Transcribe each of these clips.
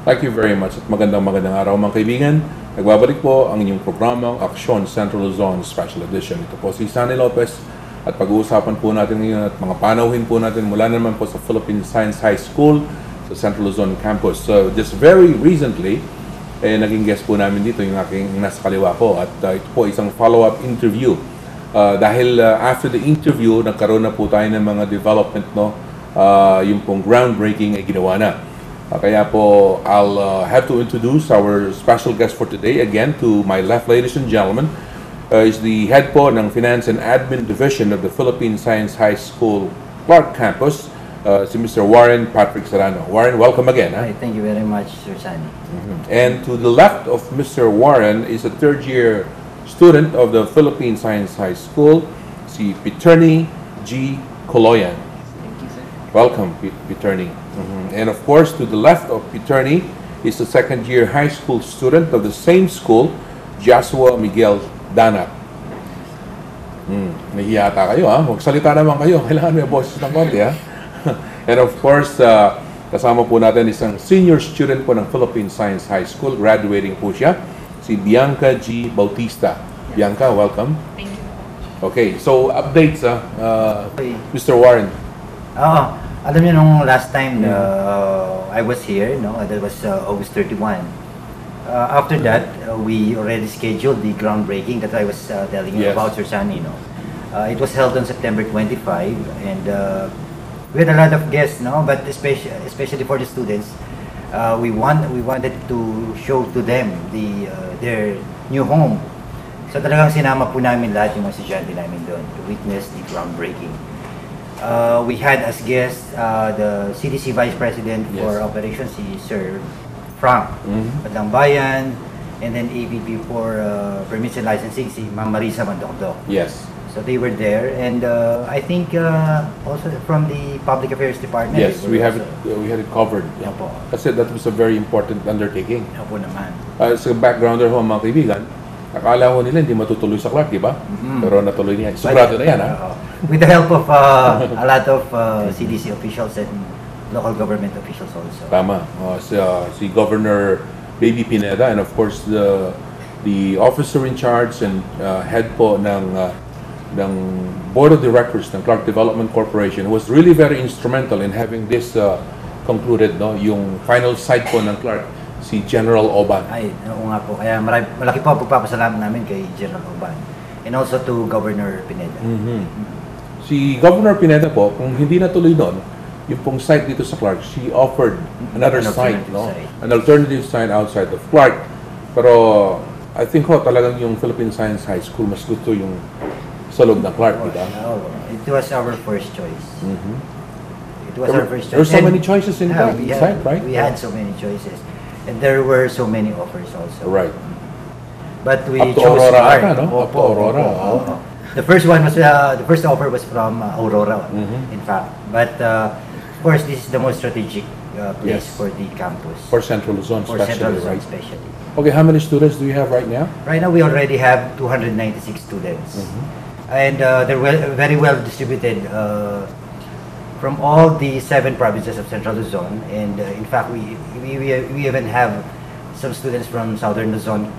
Thank you very much at magandang araw mga kaibigan. Nagbabalik po ang inyong programang Aksyon Central Luzon Special Edition. Ito po si Sunny Lopez at pag-uusapan po natin ngayon at mga panauhin po natin mula naman po sa Philippine Science High School sa Central Luzon campus. So just very recently, naging guest po namin dito yung aking nasa kaliwa ko at ito po isang follow-up interview. Dahil after the interview, nagkaroon na po tayo ng mga development, no? Yung pong groundbreaking ay ginawa na. Kaya po, I'll have to introduce our special guest for today. Again, to my left, ladies and gentlemen, is the head po ng Finance and Admin Division of the Philippine Science High School Clark Campus, si Mr. Warren Patrick Serrano. Warren, welcome again. Hi, thank you very much, Sir Sunny. And to the left of Mr. Warren is a third-year student of the Philippine Science High School, si Piterney G. Coloyan. Thank you, sir. Welcome, Piterney. And of course, to the left of Piterney is the second-year high school student of the same school, Joshua Miguel Danat. Nahihiyata kayo, ha? Magsalita naman kayo. Kailangan may boses ng konti, ha? And of course, kasama po natin isang senior student po ng Philippine Science High School. Graduating po siya, si Bianca G. Bautista. Bianca, welcome. Thank you. Okay, so updates, Mr. Warren. Alam niyo nung last time I was here, no, that was August 31. After that, we already scheduled the groundbreaking that I was telling you about, Sir Sunny. No, it was held on September 25, and we had a lot of guests, no, but especially for the students, we wanted to show to them their new home. So talagang sinama po namin lahat yung mga estudyante namin doon to witness the groundbreaking. We had as guests the CDC Vice President for Operations, si Sir Frank Bayan, and then AVP for Permits and Licensing, si Ma'am Marisa Mandokdok. Yes. So they were there, and I think also from the Public Affairs Department. Yes, we had it covered. Yeah, po. Kasi that was a very important undertaking. Yeah, po naman. Sa backgrounder ho, mga kaibigan, akala ko nila hindi matutuloy sa Clark, di ba? Pero natuloy niya. Sigurado na yan, ha? With the help of a lot of CDC officials and local government officials also. Tama. Si Governor Baby Pineda and of course the officer in charge and head po ng Board of Directors ng Clark Development Corporation was really very instrumental in having this concluded, no? Yung final site po ng Clark, si General Oban. Ay, oo nga po. Kaya malaki po ang pagpapasalamat namin kay General Oban and also to Governor Pineda. Si Governor Pineda po, kung hindi natuloy doon, yung pong site dito sa Clark, she offered another site, no? An alternative site outside of Clark. Pero I think ho, talagang yung Philippine Science High School, mas gusto yung sa loob ng Clark, di ba? It was our first choice. It was our first choice. There were so many choices in that site, right? We had so many choices. And there were so many offers also. Right. But we up to chose Aurora, Clark. no? Up to Aurora. The first one was the first offer was from Aurora, in fact. But of course, this is the most strategic place for the campus. For Central Luzon, for Central Luzon, especially. Okay, how many students do you have right now? Right now, we already have 296 students, and they're very well distributed from all the 7 provinces of Central Luzon. And in fact, we even have some students from Southern Luzon.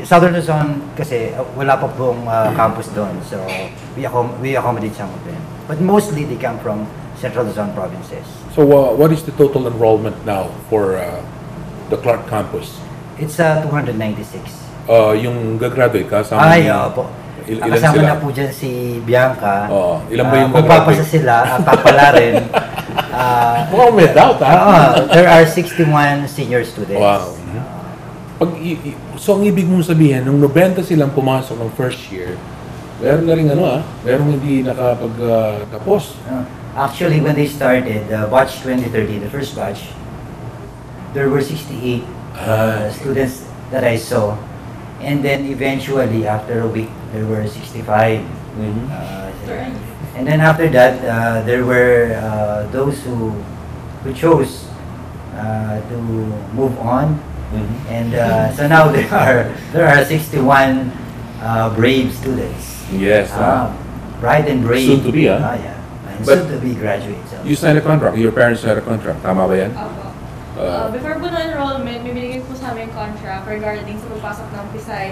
Southern Luzon kasi wala pa pong campus doon, so we accommodate some of them. But mostly they come from Central Luzon provinces. So what is the total enrollment now for the Clark campus? It's 296. Yung gagraduate ka? Po. Kasama na po dyan si Bianca. Ilan ba yung kung papasa sila, papala rin. Mukhang may doubt, ha? There are 61 senior students. Wow. So ang ibig mong sabihin, nung 90 silang pumasok ng first year, meron na rin meron hindi nakapagtapos. Actually, when they started, batch 2013, the first batch, there were 68 students that I saw. And then eventually, after a week, there were 65. And then after that, there were those who chose to move on. And so now there are 61 brave students. Yes. Bright and brave. Soon to be, yeah. And soon to be graduates. You signed a contract. Your parents signed a contract. Tama ba yan? Before po ng enrollment, may binigay po sa amin contract regarding sa pagpasok ng PSI.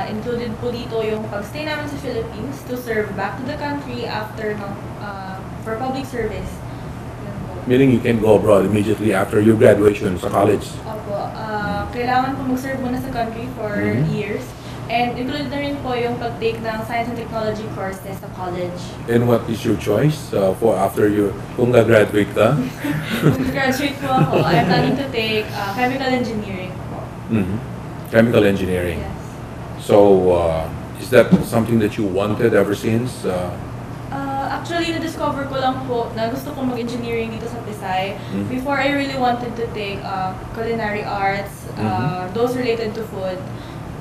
Included po dito yung pag-stay namin sa Philippines to serve back to the country after for public service. Yun po. Meaning you can go abroad immediately after your graduation sa college. Opo. Kailangan po mag-serve muna sa country for years. And included na rin po yung pag-take ng science and technology courses sa college. And what is your choice for after kung graduate ka? Kung graduate po ako, I'm planning to take chemical engineering po. Chemical engineering. Yes. So, is that something that you wanted ever since? Actually, na-discover ko lang po na gusto kong mag-engineering dito sa PSI. Before, I really wanted to take culinary arts, those related to food.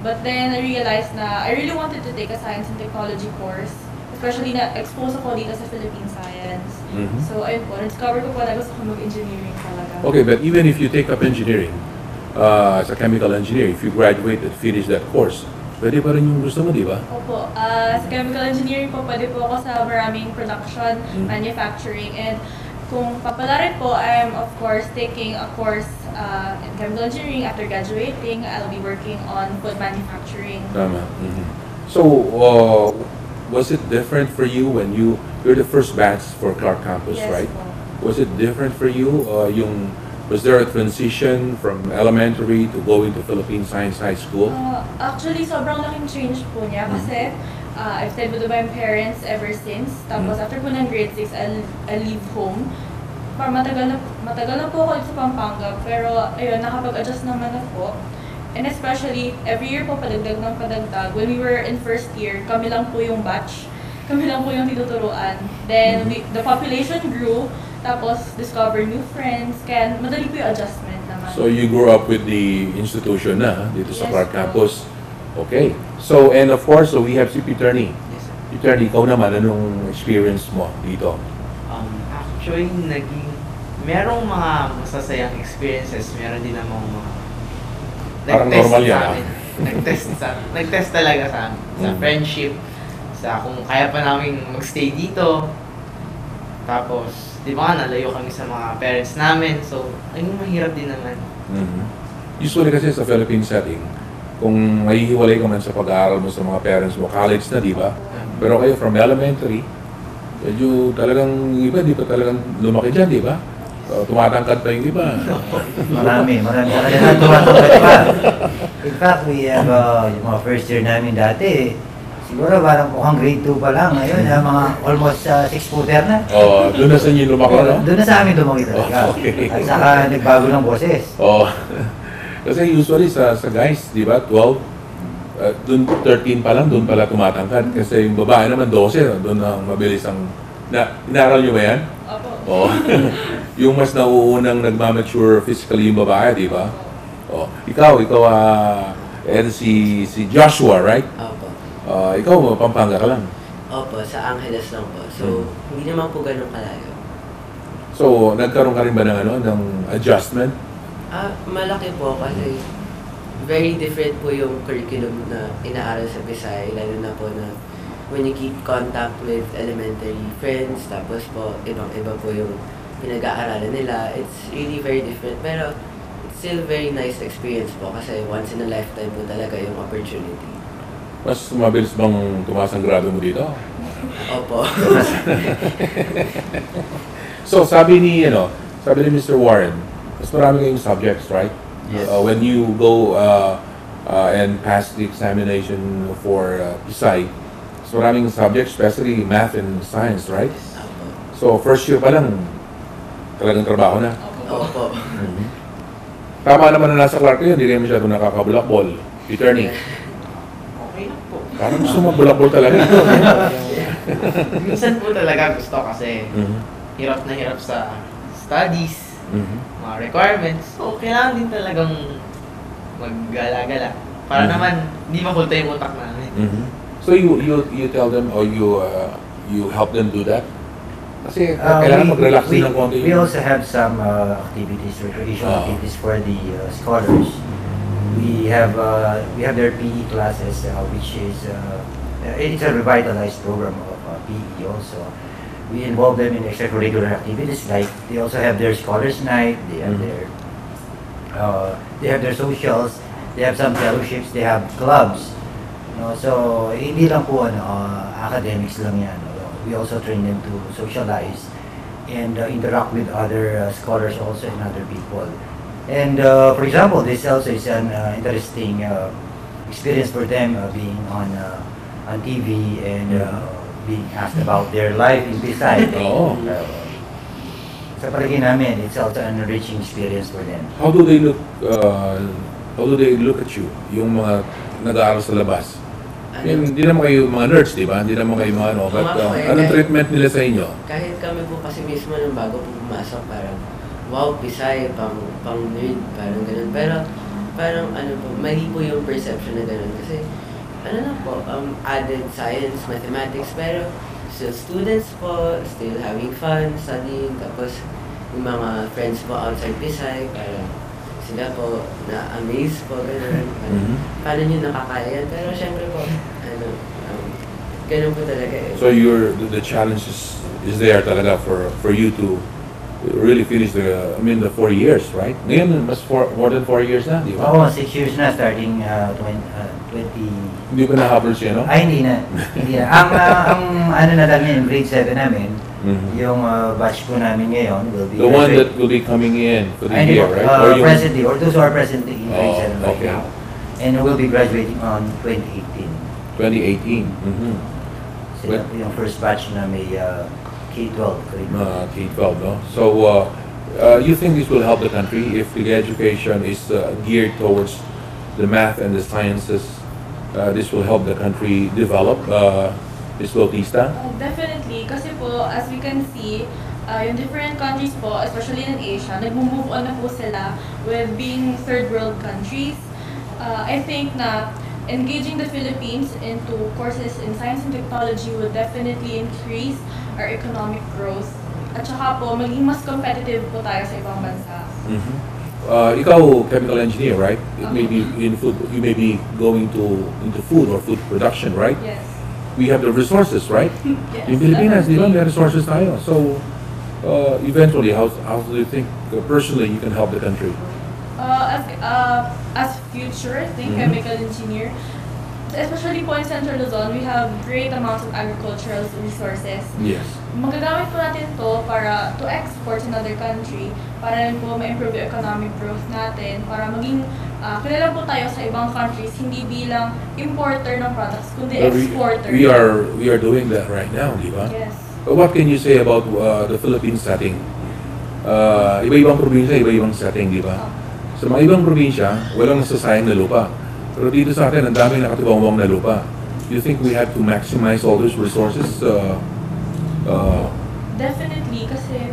But then, I realized na I really wanted to take a science and technology course. Especially na expose ako dito sa Philippine science. So, ayun po, na-discover ko po na gusto kong mag-engineering talaga. Okay, but even if you take up engineering, as a chemical engineer, if you graduate and finish that course, pwede pa rin yung gusto mo, di ba? Opo. Sa chemical engineering po, pwede po ako sa maraming production, manufacturing, and kung papalarin po, I'm of course taking a course in chemical engineering. After graduating, I'll be working on food manufacturing. Tama. So, was it different for you when you're the first batch for Clark Campus, Yes, right? po. Was it different for you? Was there a transition from elementary to going to Philippine Science High School? Actually, sobrang laking change po niya kasi I've stayed with my parents ever since. Tapos after po ng grade 6, I'll leave home. Para matagal na po ako dito sa Pampanga. Pero ayun, nakapag-adjust naman ako. And especially, every year po padagdag ng padagdag. When we were in first year, kami lang po yung batch. Kami lang po yung tinuturuan. Then the population grew. Tapos discover new friends. Kaya madali po yung adjustment naman. So you grew up with the institution na dito sa Yes, Clark po. Campus. Okay. So, and of course, so we have si Peterny. Yes, sir. Peterny, ikaw naman, anong experience mo dito? Actually, merong mga masasayang experiences, meron din namang mga Parang normal yan, sa amin. Nag-test talaga sa amin. Sa friendship, sa kung kaya pa namin magstay dito. Tapos, di ba nga, nalayo kami sa mga parents namin. So, ayun, mahirap din naman. Usually kasi sa Philippine setting, kung nahihiwalay ka man sa pag-aaral mo sa mga parents mo, college na, di ba? Pero kayo from elementary, medyo talagang iba, di pa talagang lumaki dyan, di ba? Tumatangkad pa yung iba. Marami talaga tumatangkad pa. In fact, we have yung mga first year namin dati, siguro parang mukhang grade 2 pa lang. Ngayon, mga almost 6-footer na. Doon na sa inyo lumaki, no? Doon na sa amin lumaki talaga. Okay. At saka nagbago ng boses. Kasi usually sa guys, di ba, 12, doon 13 pa lang, doon pala tumatangkad. Kasi yung babae naman 12, doon ang mabilis ang... Inaral nyo ba yan? Opo. Yung mas nauunang nagmamature physically yung babae, di ba? Ikaw, and si Joshua, right? Opo. Ikaw, Pampanga ka lang. Opo, sa Angeles lang po. So, hindi naman po ganun kalayo. So, nagkaroon ka rin ba ng adjustment? Malaki po kasi very different po yung curriculum na inaaral sa Bisay, lalo na po na when you keep contact with elementary friends, tapos po ibang-iba po yung pinag-aaralan nila. It's really very different, pero it's still very nice experience po kasi once in a lifetime po talaga yung opportunity. Mas mabilis bang tumaas ang grado mo dito? Opo. So, sabi ni Mr. Warren, mas marami kayong subjects, right? Yes. When you go and pass the examination for PSI, mas maraming subjects, especially math and science, right? Opo. So, first year pa lang, talagang trabaho na. Opo. Tama naman na nasa Clark kayo, hindi kayo masyado nakakabulakbol. Peterny, Okay lang po. parang gusto mo bulakbol talaga. Minsan po talaga gusto kasi hirap na hirap sa studies, mga requirements. So, kailangan din talagang maggala-gala. Para naman, hindi makulta yung utak namin. So, you tell them or you help them do that? Kasi kailangan mag-relax din ng konti. We also have some activities, recreational activities for the scholars. We have their PE classes, which is it's a revitalized program of PE also. We involve them in extracurricular activities, like they also have their scholars night, they have their They have their socials, they have some fellowships, they have clubs. So hindi lang po academics lang yan. We also train them to socialize and interact with other scholars also and other people. And for example, this also is an interesting experience for them being on TV and being asked about their life in Pisay. Oo. Sa palagay namin, it's also an enriching experience for them. How do they look at you, yung mga nag-aaral sa labas? Hindi naman kayo mga nerds, di ba? Hindi naman kayo mga ano. But, anong treatment nila sa inyo? Kahit kami po kasi mismo nung bago po pumasok, parang, wow, Pisay, pang nerd, parang ganun. Pero, parang ano po, mali po yung perception na ganun. Kasi, ano na po, added science, mathematics, pero still students po, still having fun, studying, tapos yung mga friends po outside Pisay, parang sila po na-amaze po, gano'n. Paano nyo nakakaya yan? Pero syempre po, ano, ganun po talaga eh. So the challenge is there talaga for you to really finish the 4 years, right? Ngayon, more than 4 years na, di ba? Oo, 6 years na starting 20... Hindi pa nahabol siya, no? Ay, hindi na. Hindi na. Ang ano na lang yun, grade 7 namin, yung batch po namin ngayon will be... The one that will be coming in for the year, right? Presently, or those who are presently in grade 7 right okay. now. And will be graduating on 2018. 2018. Sila po yung first batch na may K-12 curriculum. K-12, no? So, you think this will help the country if the education is geared towards the math and the sciences? This will help the country develop. Ms. Bautista? Definitely, kasi po, as we can see, yung different countries po, especially in Asia, nag-move on na po sila with being third world countries. I think na engaging the Philippines into courses in science and technology will definitely increase our economic growth. At saka po, maging mas competitive po tayo sa ibang bansa. Ikaw, chemical engineer, right? It may be in food. You may be going into food or food production, right? Yes. We have the resources, right? Yes. In Pilipinas, di ba, may resources tayo. So, eventually, how do you think personally you can help the country? As future, I think, chemical engineer, especially po in Central Luzon, we have great amounts of agricultural resources. Yes. Magagamit po natin to para to export in other country, para rin po ma-improve yung economic growth natin, para maging kilala po tayo sa ibang countries, hindi bilang importer ng products, kundi exporter. We are doing that right now, di ba? Yes. What can you say about the Philippine setting? Iba-ibang probinsya, iba-ibang setting, di ba? Sa mga ibang probinsya, walang nasasayang na lupa. Pero dito sa atin, ang daming nakatibawang na lupa. Do you think we have to maximize all those resources? Definitely, kasi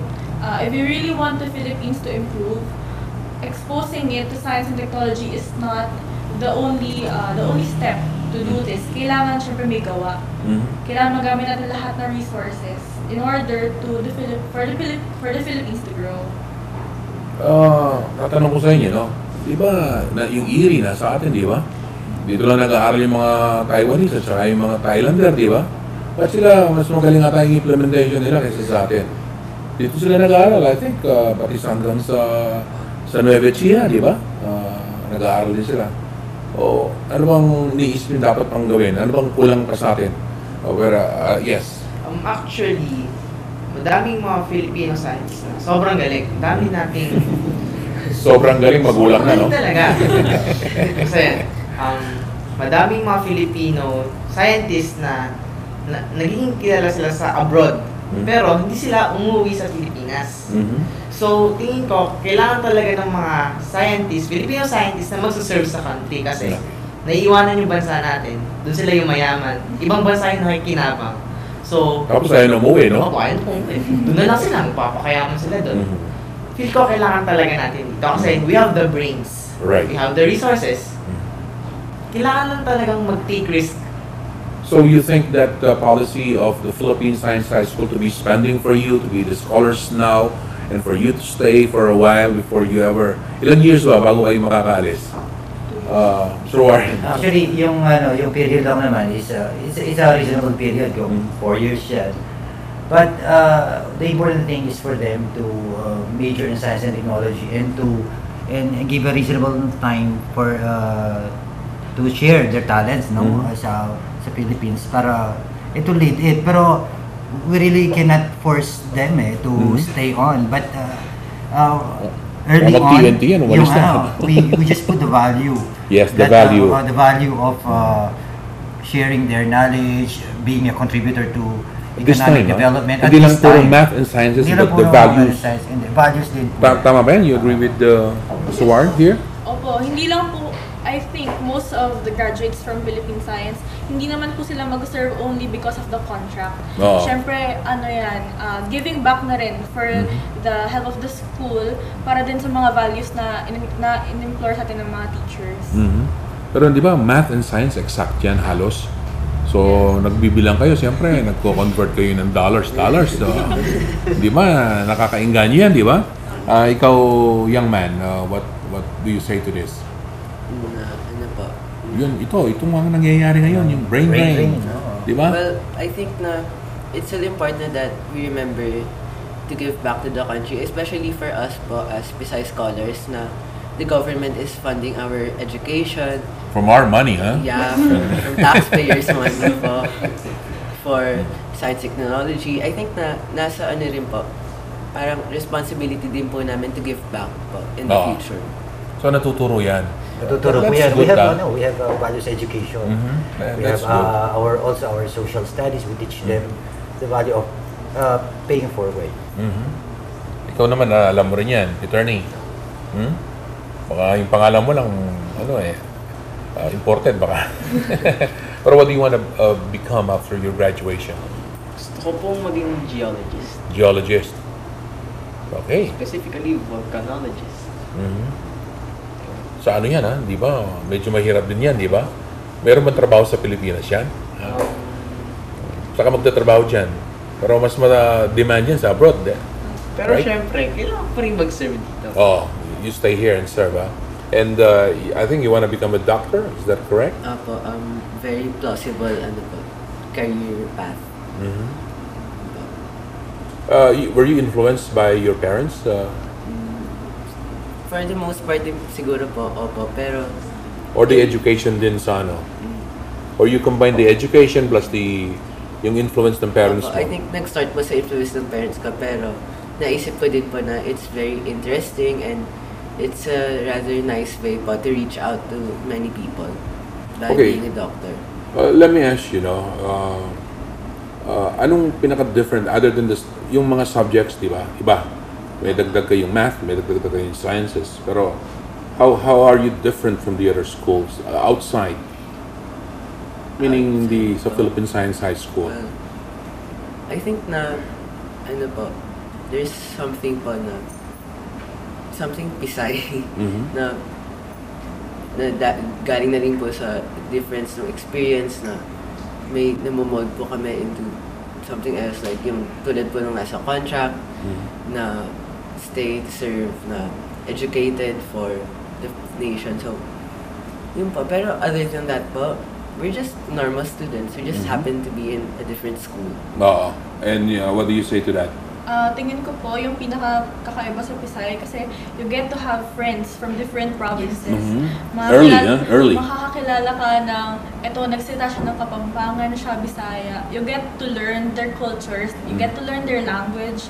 if we really want the Philippines to improve, exposing it to science and technology is not the only step to do this. Kailangan syempre may gawa. Kailangan magamit natin lahat ng resources in order to for the Philippines to grow. Tatanong ko sa inyo, no? Di ba, yung Erie nasa atin, di ba? Dito lang nag-aaral yung mga Taiwanese at saka yung mga Thailander, di ba? Ba't sila, mas magaling nga tayong implementation nila kaysa sa atin? Dito sila nag-aaral, I think, pati hanggang sa Nueva Ecija, di ba? Nag-aaral din sila. O, ano bang niisipin dapat pang gawin? Ano bang kulang pa sa atin? Yes. Actually, madaming mga Filipino scientists na sobrang galing. Dami nating... Sobrang galing, magulang na, no? Talaga. Kasi, madaming mga Filipino scientists na naging kilala sila sa abroad. Pero hindi sila umuwi sa Pilipinas. So, tingin ko, kailangan talaga ng mga scientists, Filipino scientists na magsuserve sa country kasi naiiwanan yung bansa natin. Doon sila yung mayaman. Ibang bansa yung nakikinabang. So, tapos ayaw na umuwi, no? Ayaw na umuwi. Doon na lang sila, magpapakayaman sila doon. Feel ko kailangan talaga natin dito kasi we have the brains. Right. We have the resources. Kailangan lang talagang mag-take risk. So you think that the policy of the Philippine Science High School to be spending for you, to be the scholars now, and for you to stay for a while before you ever... Ilang years ba bago kayo makakaalis? Sir Warren. Actually, yung period lang naman is it's a reasonable period, yung 4 years yan. But the important thing is for them to major in science and technology and to and give a reasonable time for to share their talents, no, sa Philippines para it will lead it. Pero we really cannot force them to stay on, but early on, we just put the value. Yes, the that, value. The value of sharing their knowledge, being a contributor to This economic time, development. Hindi lang puro math and sciences, Hindi but lang the puro values. math and science, and the values din po. Tama ba yan? You agree with Mr. Warren here? Opo, hindi lang po, I think most of the graduates from Philippine Science, hindi naman po sila mag-serve only because of the contract. Oo. Siyempre, ano yan, giving back na rin for the help of the school para din sa mga values na in-implore sa atin ng mga teachers. Pero di ba, math and science, exact yan halos. So, nagbibilang kayo, siyempre, nagko-convert kayo ng dollars. So, di ba, nakakainganyo yan, di ba? Ikaw, young man, what do you say to this? Ano po? Itong mga nangyayari ngayon, yung brain drain. no? Di ba? Well, I think na it's really important that we remember to give back to the country, especially for us po as PSI scholars na the government is funding our education. From our money, huh? Yeah, from taxpayers' money po for science technology. I think na nasa ano rin po, parang responsibility din po namin to give back po in the future. So, natuturo yan. Natuturo po yan. We have values education. We have That's good. our social studies. We teach them the value of paying forward. Ikaw naman, alam mo rin yan, attorney. Baka yung pangalan mo lang, imported baka. Pero what do you want to become after your graduation? Gusto ko pong maging geologist. Geologist. Okay. Specifically, volcanologist. Sa ano yan, ha? Di ba? Medyo mahirap din yan, di ba? Meron bang trabaho sa Pilipinas yan? Saka magtatrabaho dyan. Pero mas demand yan sa abroad, Pero right? syempre, kailangan pa rin mag-serve dito. Oh, you stay here and serve, ha? And I think you want to become a doctor, is that correct? Apo, very plausible ano po, career path. Were you influenced by your parents? For the most part, siguro po, opo, pero Or the education din sa ano? Or you combine the education plus yung influence ng parents mo? opo, I think nag-start po sa influence ng parents ko, pero naisip ko din po na it's very interesting and it's a rather nice way po to reach out to many people by Okay. being a doctor. Let me ask you, anong pinaka-different other than this, yung mga subjects, di ba? Iba. May dagdag kayong math, may dagdag kayong sciences. Pero how are you different from the other schools outside? Meaning sa Philippine Science High School. Well, I think na, ano po, there's something po na, something pisay na galing na rin po sa difference ng experience na may namomold po kami into something else like yung tulad po nung nasa contract na stay to serve na educated for the nation. So, yun po. Pero other than that po, we're just normal students. We just happen to be in a different school. Oo. And what do you say to that? Tingin ko po yung pinaka-kakaiba sa Pisay kasi you get to have friends from different provinces. Early. Makakakilala ka ng, nagsita siya ng Kapampangan, siya Bisaya. You get to learn their cultures, you get to learn their language.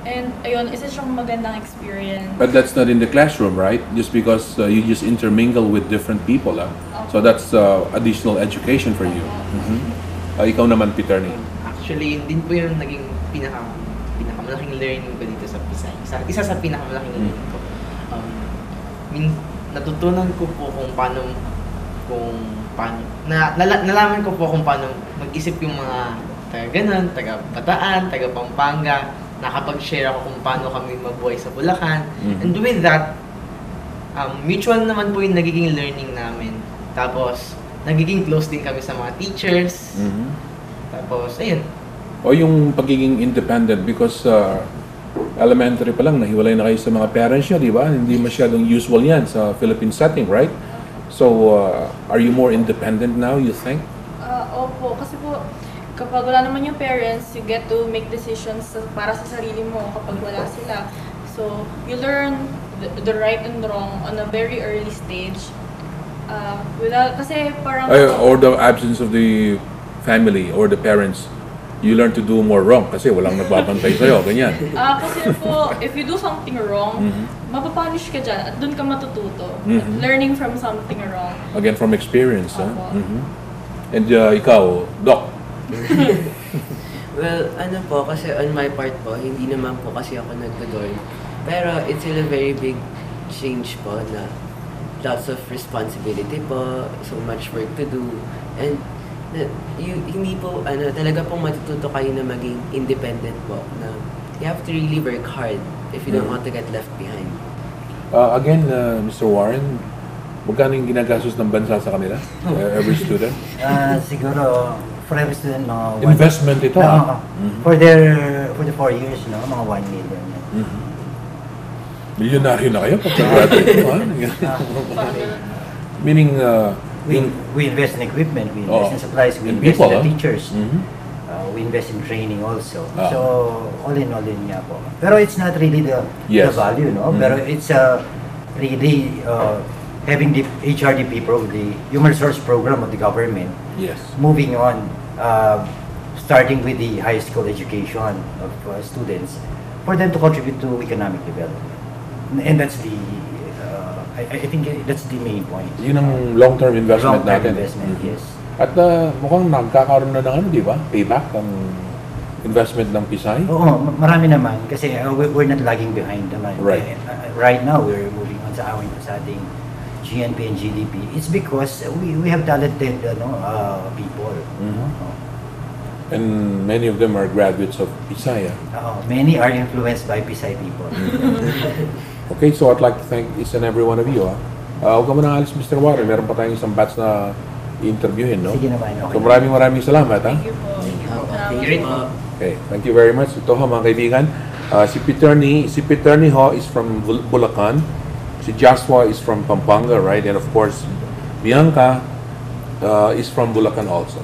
And ayun, isa siyang magandang experience. But that's not in the classroom, right? Just because you just intermingle with different people. So that's additional education for you. Ikaw naman, Peter. Actually, yun din po yung naging pinakamalaking learning ko dito sa Pisay. Isa sa pinakamalaking learning ko. Natutunan ko po kung paano nalaman ko po kung paano mag-isip yung mga taga-ganon, taga-Bataan, taga-Pampanga. Nakapag-share ako kung paano kami mabuhay sa Bulacan. And with that, mutual naman po yung nagiging learning namin. Tapos, nagiging close din kami sa mga teachers. Tapos, ayun. O yung pagiging independent because elementary pa lang, nahiwalay na kayo sa mga parents nyo, di ba? Hindi masyadong usual yan sa Philippine setting, right? So, are you more independent now, you think? Opo, kasi po, kapag wala naman yung parents, you get to make decisions para sa sarili mo kapag wala sila. So, you learn the right and wrong on a very early stage. Without, kasi parang... Or the absence of the family or the parents, you learn to do more wrong kasi walang nagbabantay sa'yo, ganyan. Kasi po, if you do something wrong, mapapunish ka dyan at dun ka matututo. Learning from something wrong. Again, from experience. Opo. And ikaw, Doc? Well, ano po, kasi on my part po, hindi naman po kasi ako nag-dorm. Pero it's still a very big change po na lots of responsibility po, so much work to do. And hindi po, talaga pong matututo kayo na maging independent po. Na you have to really work hard if you don't want to get left behind. Again, Mr. Warren, magkano yung ginagastos ng bansa sa kanila? Every student? Siguro, for every student, mga Investment ito, for the 4 years, no, mga 1 million. Milyonaryo na kayo pag graduate mo, Meaning, we invest in equipment, we invest in supplies, we invest people, in the teachers. We invest in training also. So, all in nga po. Pero it's not really the value, no? Pero it's really having the HRDP program, the Human Resource Program of the government, moving on, starting with the high school education of students, for them to contribute to economic development. And that's the, I think that's the main point. Yun ang long-term investment natin. Investment, yes. At mukhang nagkakaroon na ng di ba? Payback ang investment ng Pisay? Oo, marami naman. Kasi we're not lagging behind naman. Right. Right now, we're moving on sa ating GNP and GDP. It's because we have talented people. And many of them are graduates of Pisay. Many are influenced by Pisay people. Okay, so I'd like to thank each and every one of you. Huwag ka muna alis, Mr. Warren. Meron pa tayong isang batch na i-interviewin, no? Sige naman. Okay. So maraming salamat, ha? Thank you po. Thank you po. Okay, thank you very much. Ito mga kaibigan, si Peterni ho is from Bulacan, si Joshua is from Pampanga, right? And of course, Bianca is from Bulacan also.